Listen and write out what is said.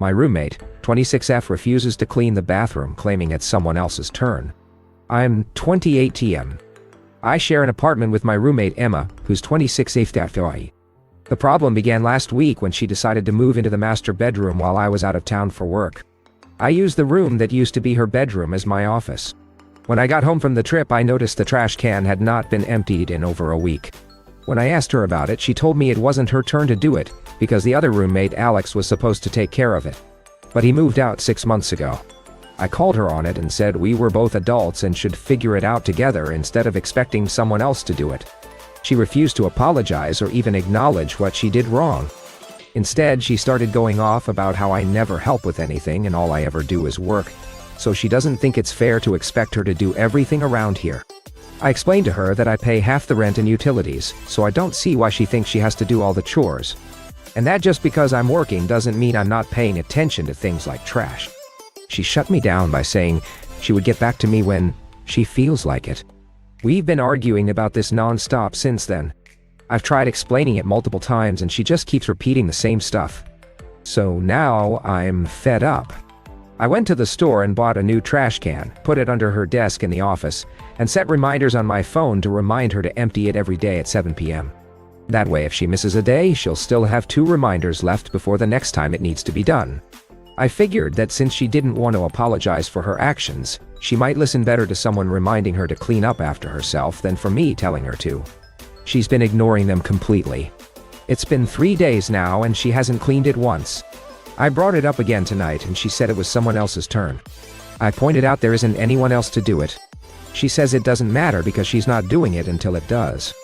My roommate, 26F, refuses to clean the bathroom, claiming it's someone else's turn. I'm 28 TM. I share an apartment with my roommate Emma, who's 26F. The problem began last week when she decided to move into the master bedroom while I was out of town for work. I used the room that used to be her bedroom as my office. When I got home from the trip, I noticed the trash can had not been emptied in over a week. When I asked her about it, she told me it wasn't her turn to do it, because the other roommate, Alex, was supposed to take care of it. But he moved out 6 months ago. I called her on it and said we were both adults and should figure it out together instead of expecting someone else to do it. She refused to apologize or even acknowledge what she did wrong. Instead, she started going off about how I never help with anything and all I ever do is work, so she doesn't think it's fair to expect her to do everything around here. I explained to her that I pay half the rent and utilities, so I don't see why she thinks she has to do all the chores. And that just because I'm working doesn't mean I'm not paying attention to things like trash. She shut me down by saying she would get back to me when she feels like it. We've been arguing about this non-stop since then. I've tried explaining it multiple times and she just keeps repeating the same stuff. So now I'm fed up. I went to the store and bought a new trash can, put it under her desk in the office, and set reminders on my phone to remind her to empty it every day at 7 p.m. That way, if she misses a day, she'll still have 2 reminders left before the next time it needs to be done. I figured that since she didn't want to apologize for her actions, she might listen better to someone reminding her to clean up after herself than for me telling her to. She's been ignoring them completely. It's been 3 days now and she hasn't cleaned it once. I brought it up again tonight and she said it was someone else's turn. I pointed out there isn't anyone else to do it. She says it doesn't matter because she's not doing it until it does.